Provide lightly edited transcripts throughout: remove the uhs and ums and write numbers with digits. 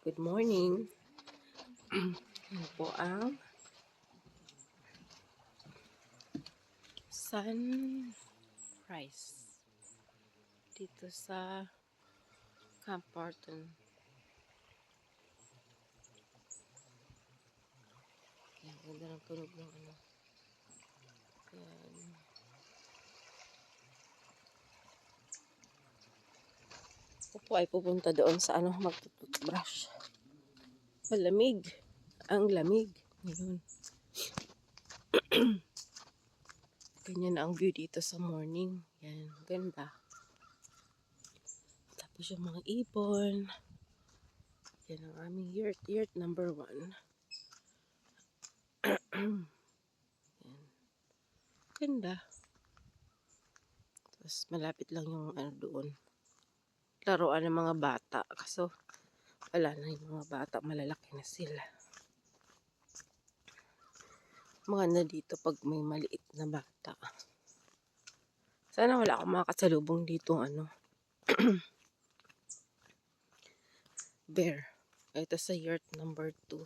Good morning. Yan po ang sunrise dito sa Camp Barton. Yan, ganda ng tunog ng ano. Yan. Ako po ay pupunta doon sa ano, magtututbrush. Malamig. Ang lamig. Ngayon. Ganyan na ang view dito sa morning. Yan, ganda. Tapos yung mga ibon. Yan ang aming yurt number 1. Yan. Ganda. Tapos malapit lang yung ano doon. Laruan ng mga bata. Kaso wala na yung mga bata. Malalaki na sila. Maganda dito pag may maliit na bata. Sana wala akong makakasalubong dito ano. Bear. Ito sa yurt number 2.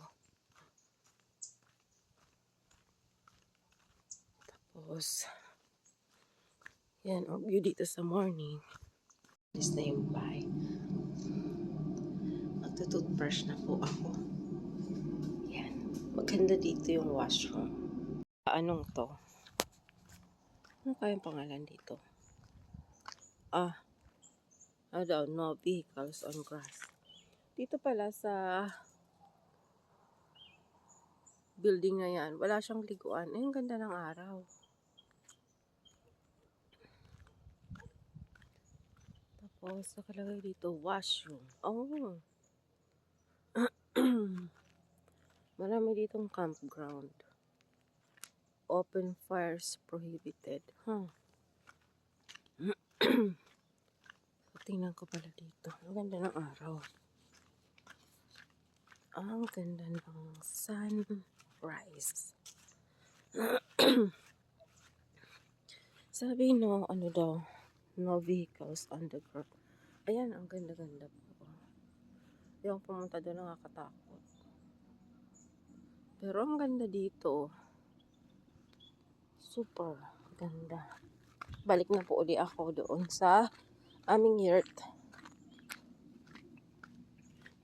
Tapos yan ang view dito sa morning. This na yung bahay. Magtututbrush na po ako. Yan. Maganda dito yung washroom. Anong to? Ano kayang pangalan dito? Ano daw? No vehicles on grass. Dito pala sa building na yan, wala siyang liguan. Ang ganda ng araw. Tapos, nakalagay dito, washroom. Oh! Marami ditong campground. Open fires prohibited. Tingnan ko pala dito. Ang ganda ng araw. Ang ganda ng sunrise. Sabi no, ano daw, no vehicles on the ground. Ayan, ang ganda-ganda po. Yung pumunta doon nakakatakot. Pero ang ganda dito. Super ganda. Balik na po uli ako doon sa aming yurt.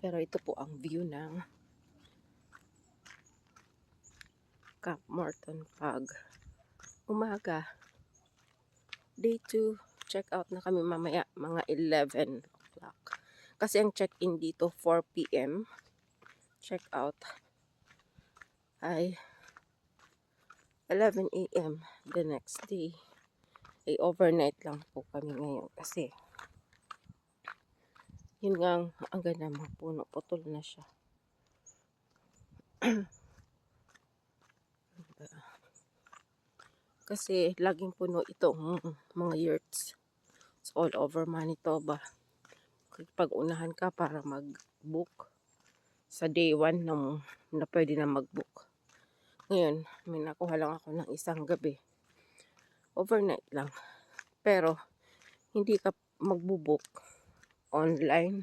Pero ito po ang view ng Camp Barton pag umaga. Day 2, check out na kami mamaya mga 11 o'clock. Kasi ang check-in dito 4 p.m. Check out ay 11 a.m. the next day. Ay overnight lang po kami ngayon kasi yun nga ang ganda mga puno, putol na siya. Kasi laging puno itong mga yurts. It's all over Manitoba. Pag unahan ka para mag-book sa day 1 na pwede na mag-book. Ngayon, may nakuha lang ako ng isang gabi. Overnight lang. Pero, hindi ka magbo-book online.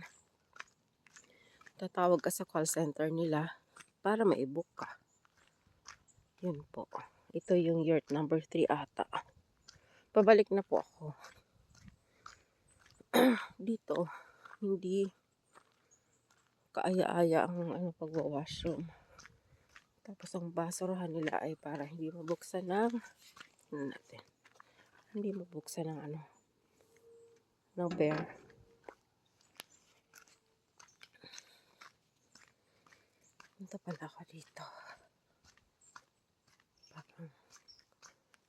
Tatawag ka sa call center nila para ma-book ka. Yun po. Ito yung yurt number 3 ata. Pabalik na po ako. Dito, hindi kaaya-aya ang pagwa-washroom. Tapos ang basurahan nila ay para hindi mabuksan ng hindi mabuksan ng bear. Punta pala ako dito. Parang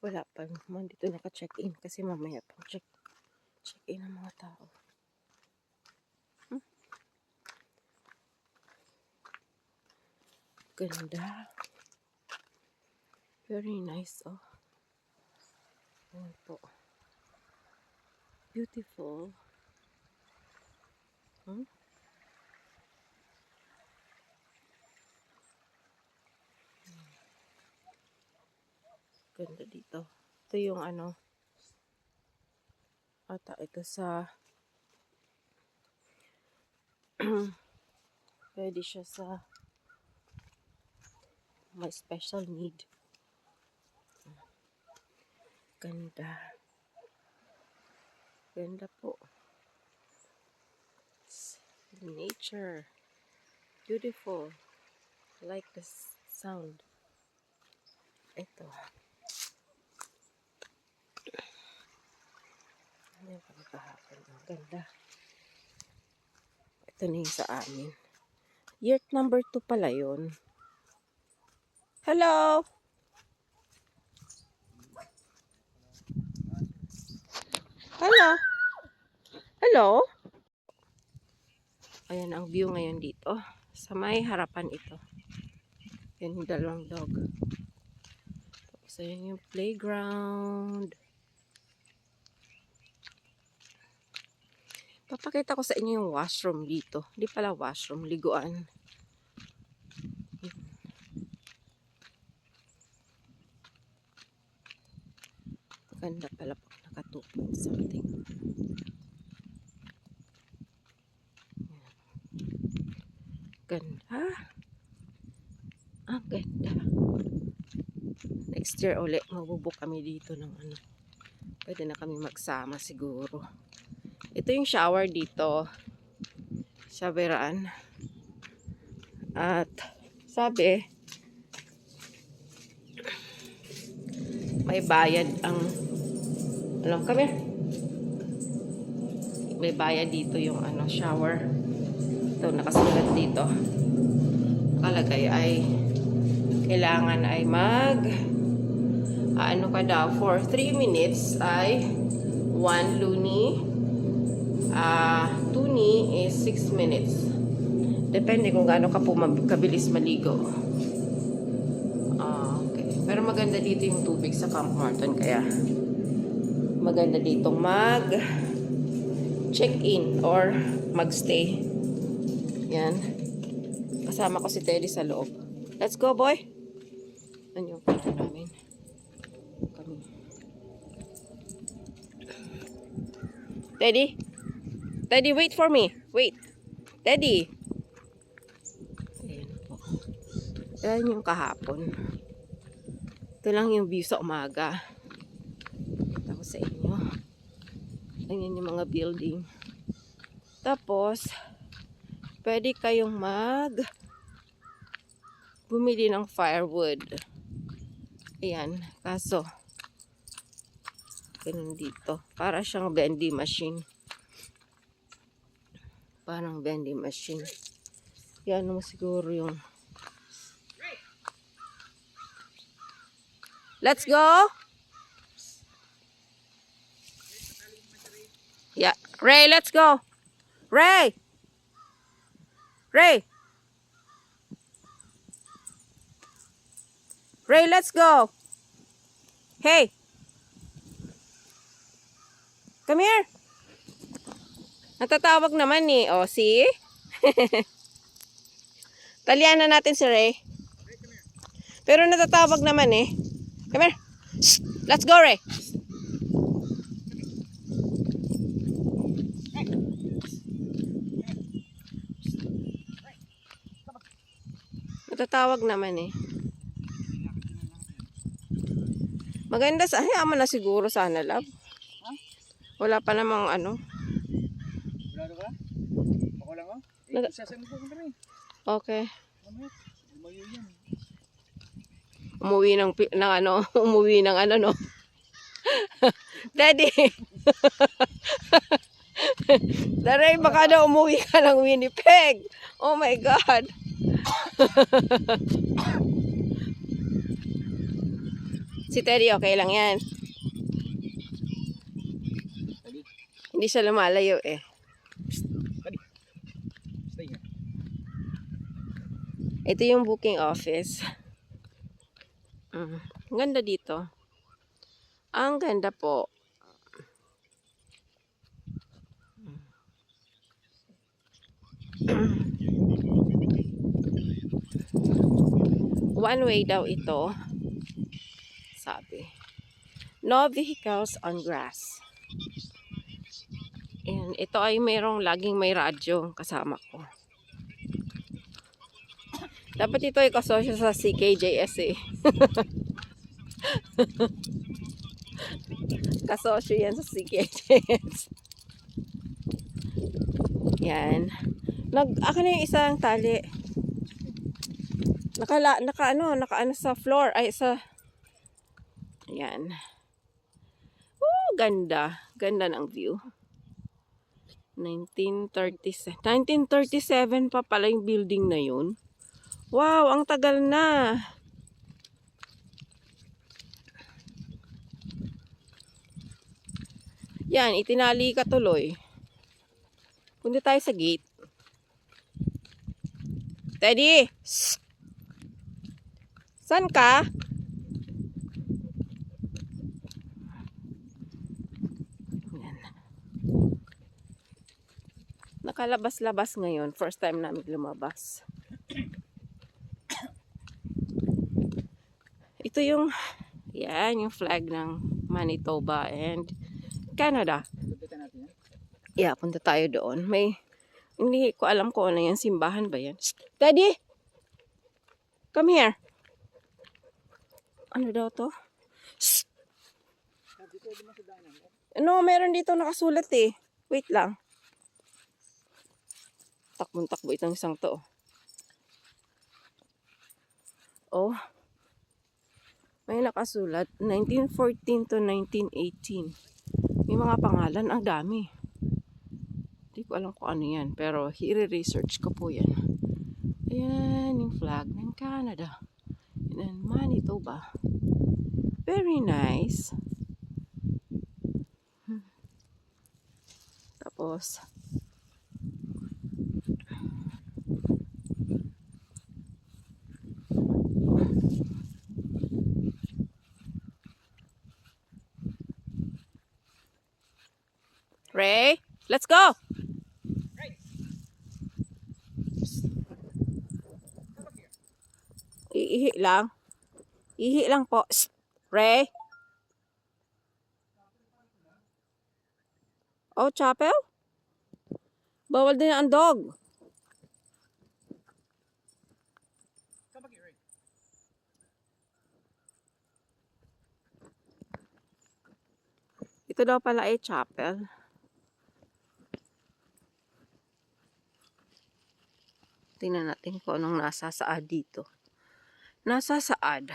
wala pa naman dito naka-check-in kasi mamaya pang check-in ang mga tao. Ganda. Very nice, oh. Ayan po. Beautiful. Ganda dito. Ito yung ata ito sa Pwede siya sa may special need. Ganda. Ganda po. Nature. Beautiful. I like the sound. Ito. Ano yung pagkakahapon? Ang ganda. Ito na yung sa amin. Yurt number 2 pala yun. Hello! Hello! Hello! Ayan ang view ngayon dito. Sa may harapan ito. Yan yung dalawang dog. Tapos ayan yung playground. Papakita ko sa inyo yung washroom dito. Hindi pala washroom, liguan. Ganda pala pag nakatupon something. Ganda. Ang ganda. Next year ulit, mabubuk kami dito ng ano. Pwede na kami magsama siguro. Ito yung shower dito. Showeran. At sabi, may bayad ang ano, kami. May bayad dito yung ano, shower. Ito nakasulat dito. Nakalagay ay kailangan ay ano ka daw, for 3 minutes ay 1 luni. 2 ni is 6 minutes. Depende kung gaano ka po kabilis maligo. Okay. Pero maganda dito yung tubig sa Camp Morton, kaya maganda ditong check-in or mag-stay. Yan. Kasama ko si Teddy sa loob. Let's go, boy! Ano yung kwarto namin? Kami. Teddy? Teddy, wait for me. Wait. Teddy! Ayan po. Ayan yung kahapon. Ito lang yung view sa umaga. Kita ko sa inyo. Ayan yung mga building. Tapos, pwede kayong bumili ng firewood. Ayan. Kaso, ganun dito. Para siyang vending machine. Parang vending machine. Yan mo siguro yung... Let's go! Yeah. Ray, let's go! Ray! Ray! Ray, let's go! Hey! Come here! Natatawag naman eh. O, see? Talian na natin si Ray. Pero natatawag naman eh. Come here. Shh! Let's go, Ray. Natatawag naman eh. Maganda sa... Hayaan mo na siguro sana, love. Wala pa namang ano. Wala na ba? Ako lang oh. Sasama po kami. Okay. Lumayo yan. Umuwi ng ano, umuwi ng ano, no. Daddy. Daray, baka na umuwi ka ng Winnipeg. Oh my God. Si Teddy, okay lang yan. Hindi siya lumalayo eh. Stay here. Ito yung booking office. Ang ganda dito. Ang ganda po. One way daw ito. Sabi. No vehicles on grass. And ito ay mayroong laging may radyo kasama ko. Dapat ito ay kasosyo sa CKJS eh. Kasosyo yan sa CKJS. Yan. Akin na yung isang tali. Naka ano sa floor. Ay, sa... Yan. Oh, ganda. Ganda ng view. 1937 pa pala yung building na yun. Wow, ang tagal na. Yan, itinali ka tuloy. Punta tayo sa gate. Teddy! Shh! San ka? Yan. Nakalabas-labas ngayon. First time namin lumabas. Ito yung, yan, yung flag ng Manitoba and Canada. Tupitan natin yan. Yeah, punta tayo doon. Hindi ko alam kung ano yan. Simbahan ba yan? Shh! Daddy! Come here. Ano daw to? Shh! Ano, meron dito nakasulat eh. Wait lang. Takbong-takbo itong isang to. Oh. May nakasulat. 1914 to 1918. May mga pangalan. Ang dami. Hindi ko alam kung ano yan. Pero i-research ko po yan. Ayan yung flag ng Canada. And Manitoba. Very nice. Tapos, Ray, let's go! Ihi lang. Ihi lang po. Shh. Ray? Oh, chapel? Bawal din ang dog. Ito daw pala ay chapel. Tingnan natin kung anong nasa saad dito. Nasa saad.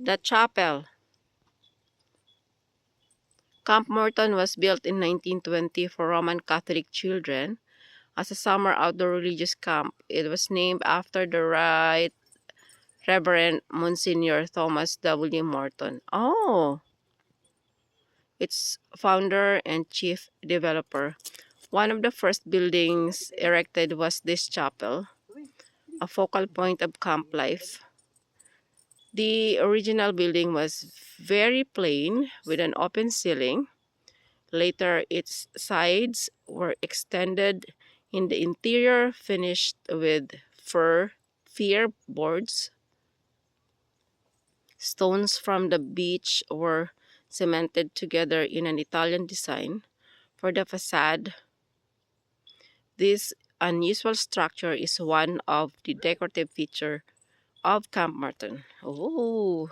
The chapel. Camp Morton was built in 1920 for Roman Catholic children as a summer outdoor religious camp. It was named after the Right Reverend Monsignor Thomas W. Morton. Oh! Its founder and chief developer. One of the first buildings erected was this chapel, a focal point of camp life. The original building was very plain with an open ceiling. Later, its sides were extended in the interior, finished with fir boards. Stones from the beach were cemented together in an Italian design. For the facade, this unusual structure is one of the decorative feature of Camp Morton. Oh,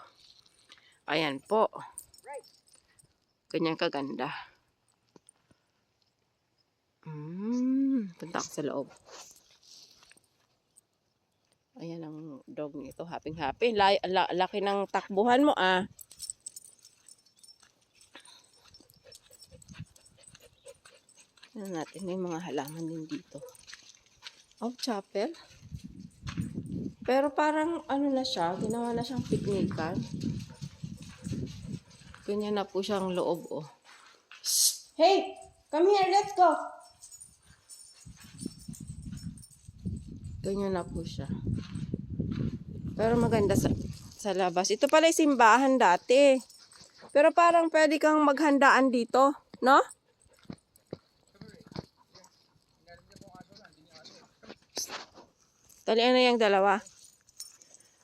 ayan po. Ganyan kaganda. Punta ako sa loob. Ayan ang dog nito. Happy. Laki ng takbuhan mo ah. Tignan natin, may mga halaman din dito. Oh, chapel. Pero parang ano na siya, ginawa na siyang piknikan. Ganyan na po siyang loob, oh. Shh! Hey! Come here, let's go! Ganyan na po siya. Pero maganda sa labas. Ito pala yung simbahan dati. Pero parang pwede kang maghandaan dito, no? Talian na yung dalawa.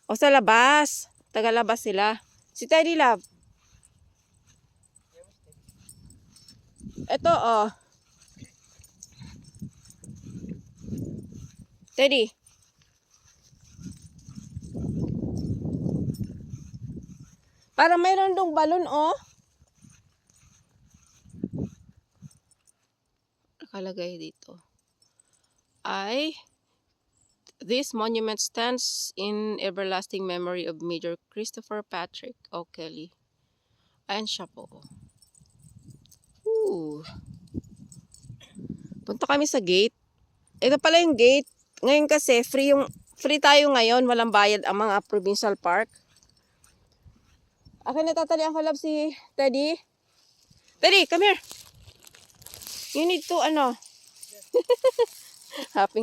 O sa labas. Tagalabas sila. Si Teddy Love. Ito oh. Teddy. Para mayroon dong balon, oh. Nakalagay dito. This monument stands in everlasting memory of Major Christopher Patrick O'Kelly. Ayan siya po. Ooh. Punta kami sa gate. Ito pala yung gate. Ngayon kasi free tayo ngayon, walang bayad ang mga provincial park. Akin natatalian ko love si Teddy. Teddy, come here. You need to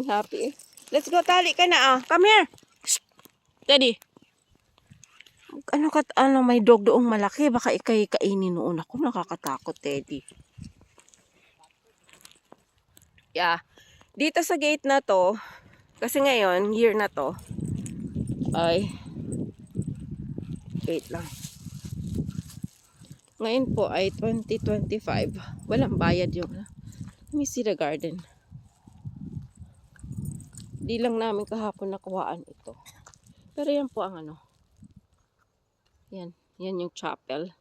happy. Let's go, tali ka na Come here. Shh. Teddy. May dog doong malaki. Baka ikay kainin noon ako. Nakakatakot, Teddy. Yeah. Dito sa gate na to, kasi ngayon, year na to, wait lang. Ngayon po ay 2025. Walang bayad yung, let me see the garden. Di lang namin kahapon nakuhaan ito. Pero yan po ang Yan yung chapel.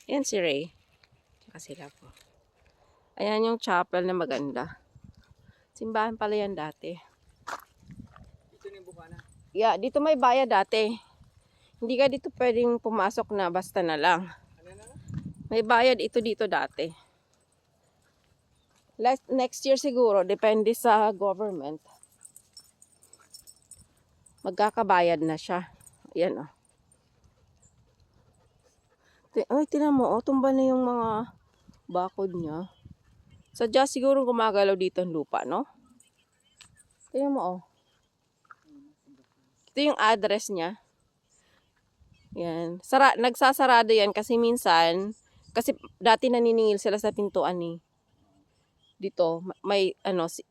Yan si Ray. Tsaka sila po. Ayan yung chapel na maganda. Simbahan pala yan dati. Dito na yung bukana. Yeah, dito may bayad dati. Hindi ka dito pwedeng pumasok na basta na lang. May bayad ito dito dati. Next year siguro, depende sa government. Magkakabayad na siya. Ayan Ay, tinan mo, tumba na yung mga bakod niya. Sadya siguro gumagalaw dito ang lupa, no? Tinan mo, Ito yung address niya. Yan. Nagsasarado yan kasi minsan, kasi dati naniningil sila sa pintuan dito, may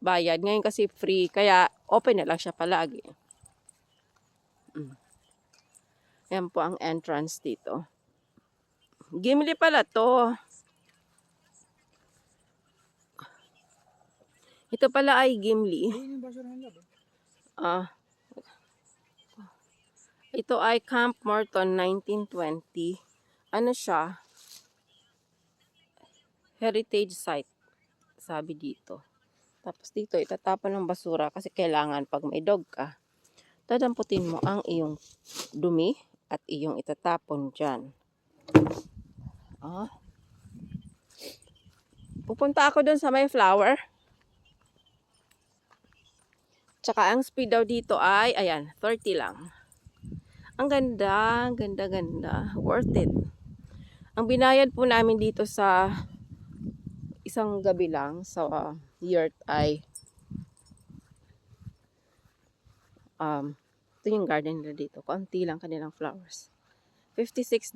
bayad. Ngayon kasi free, kaya open na lang siya palagi. Yan po ang entrance dito. Gimli pala to. Ito pala ay Gimli. Ito ay Camp Morton 1920. Ano siya? Heritage site. Sabi dito. Tapos dito itatapon ng basura kasi kailangan pag may dog ka, dadamputin mo ang iyong dumi at iyong itatapon dyan. Pupunta ako dun sa may flower. Tsaka ang speed daw dito ay, ayan, 30 lang. Ang ganda, ganda. Worth it. Ang binayad po namin dito sa isang gabi lang sa yurt ay ito yung garden nila dito. Konti lang kanilang flowers. $56.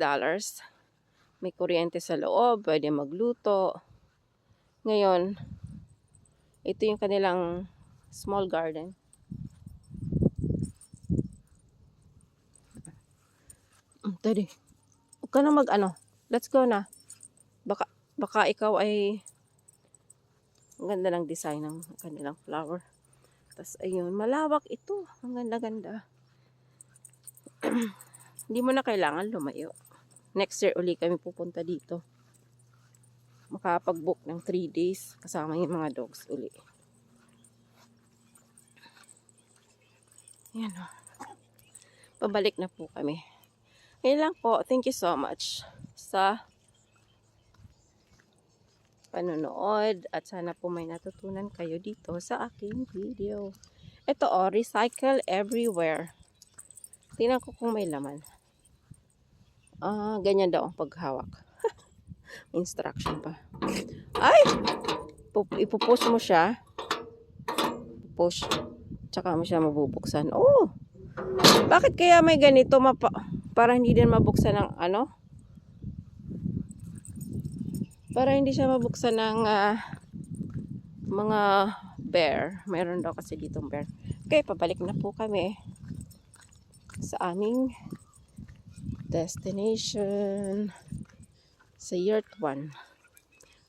May kuryente sa loob, pwede magluto. Ngayon, ito yung kanilang small garden. Tadi, huwag ka na let's go na. Baka ikaw ay ang ganda ng design ng kanilang flower. Tapos ayun, malawak ito. Ang ganda-ganda. Hindi mo na kailangan lumayo. Next year uli kami pupunta dito. Makapag-book ng 3 days kasama yung mga dogs uli. Yan Pabalik na po kami. Yan lang po. Thank you so much sa panonood at sana po may natutunan kayo dito sa aking video. Ito recycle everywhere. Tingnan ko kung may laman. Ganyan daw ang paghawak. Instruction pa. Ay! Ipupush mo siya. Push. Tsaka mo siya mabubuksan. Bakit kaya may ganito para hindi din mabuksan ng para hindi siya mabuksan ng mga bear. Mayroon daw kasi ditong bear. Okay, pabalik na po kami sa aming destination sa Yurt 1.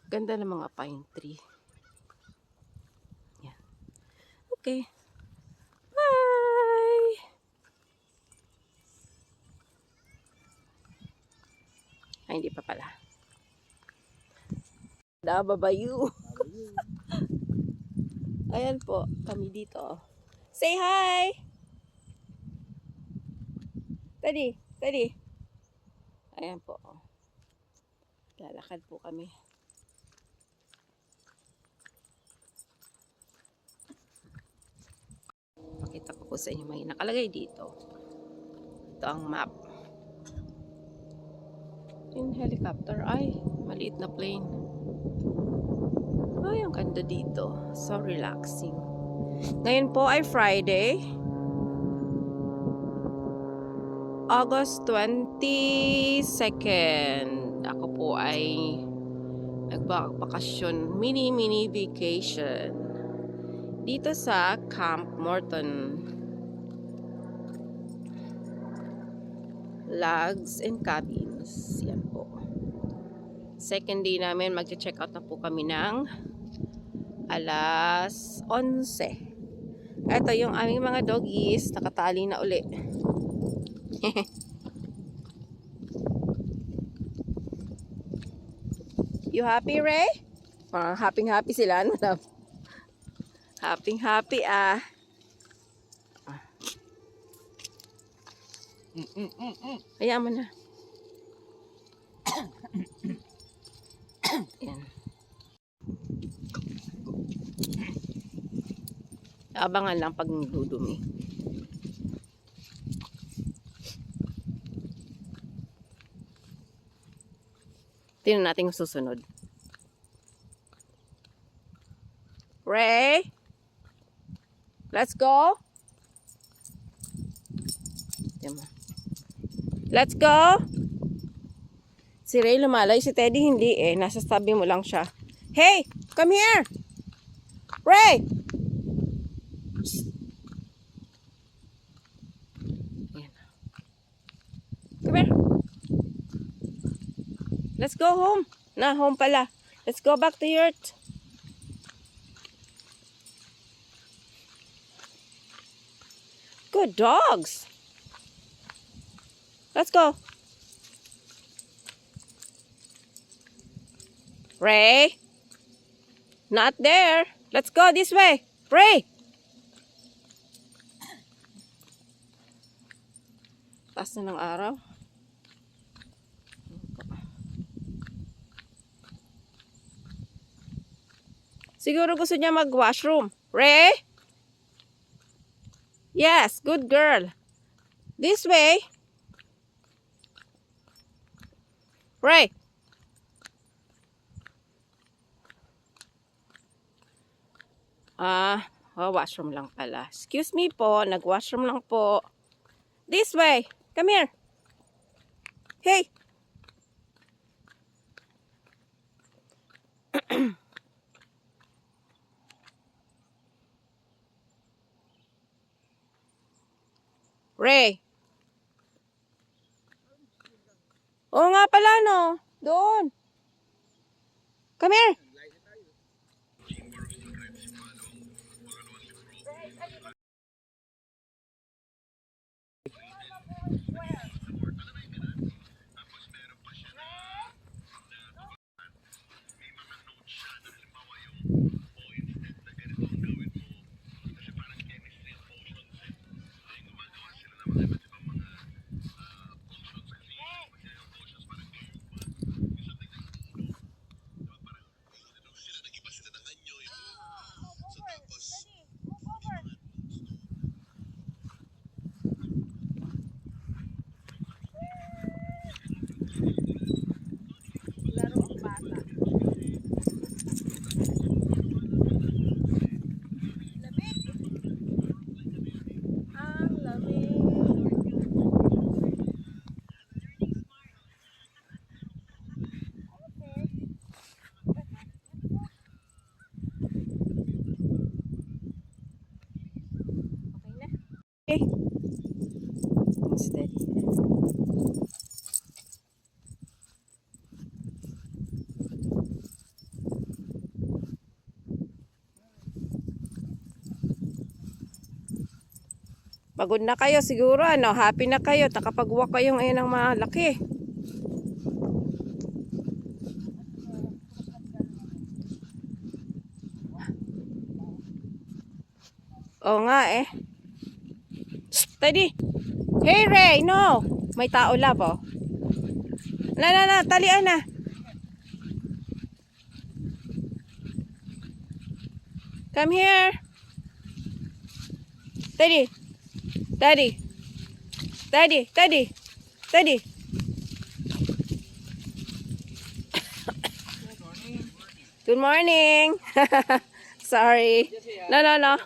Ganda ng mga pine tree. Yan. Okay. Bye! hindi pa pala. Nababayu. Ayan po, kami dito. Say hi! Tadi, tadi. Ayan po. Lalakad po kami. Pakita ko po sa inyo may nakalagay dito. Ito ang map. Yung helicopter ay maliit na plane. Ay, ang ganda dito. So relaxing. Ngayon po ay Friday. August 22nd. Ako po ay nagbakasyon, mini vacation dito sa Camp Morton. Logs and cabins. Yan po. Second day namin, mag-check out na po kami ng alas 11. Ito yung aming mga doggies, nakatali na uli. You happy, Ray? Happy sila, ano na? Happy ah. Hayaan mo na. Yan. Abangan lang pag dudumi. Tingnan natin yung susunod. Ray? Let's go? Let's go? Si Ray lumalay, si Teddy hindi eh. Nasa tabi mo lang siya. Hey! Come here! Ray! Ayan. Come here. Let's go home. Home pala. Let's go back to yurt. Good dogs. Let's go. Ray. Not there. Let's go this way. Ray. Taas na ng araw. Siguro gusto niya mag-washroom. Ray? Yes, good girl. This way. Ray. Washroom lang pala. Excuse me po, nag-washroom lang po. This way. Come here. Hey. Ray. Oo nga pala, no? Doon. Come here. Okay. Steady. Pagod na kayo siguro, ano? Happy na kayo. Nakapag-walk kayo ngayon ng malaki. Oo nga eh. Steady. Hey Ray, no. May tao love oh. Na, talian na. Come here. Steady. Steady. Steady, steady. Steady. Good morning. Sorry. No.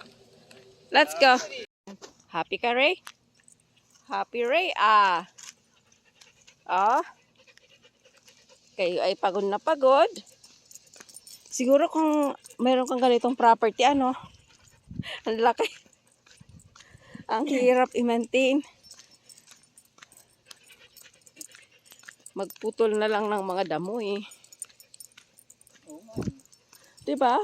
Let's go. Happy ka, Ray? Happy, Ray? Ah. Ah. Kayo ay pagod na pagod. Siguro kung mayroon kang ganitong property, ano? Ang laki. Ang hirap i-maintain. Magputol na lang ng mga damo eh. Oo nga. Diba?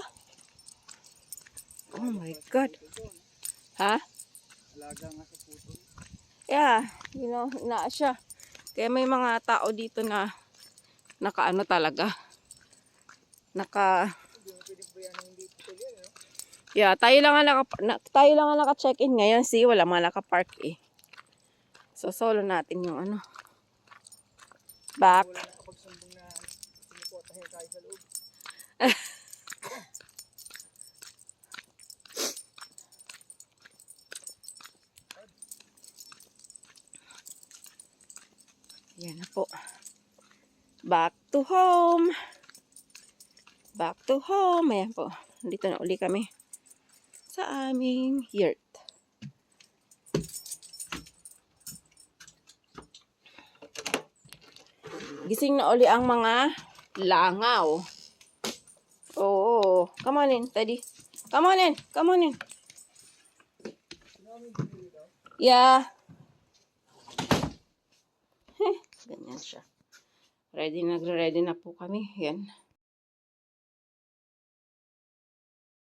Oh my God. Ha? Alaga nga sa puto. Yeah, you know, ina siya. Kaya may mga tao dito na nakaano talaga. Hindi mo pwedeng bayan ng hindi puto yan, no? Yeah, tayo lang ang naka-check-in ngayon. See, wala mga naka-park eh. So, solo natin yung ano. Back. Wala nakapagsambong na sinukotahin tayo sa loob. Yan na po. Back to home. Back to home. Ayan po. Dito na uli kami sa aming yurt. Gising na uli ang mga langaw. Oo. Come on in, Teddy. Come on in. Come on in. Yeah. Ganyan siya. Nagre-ready na po kami. Yan.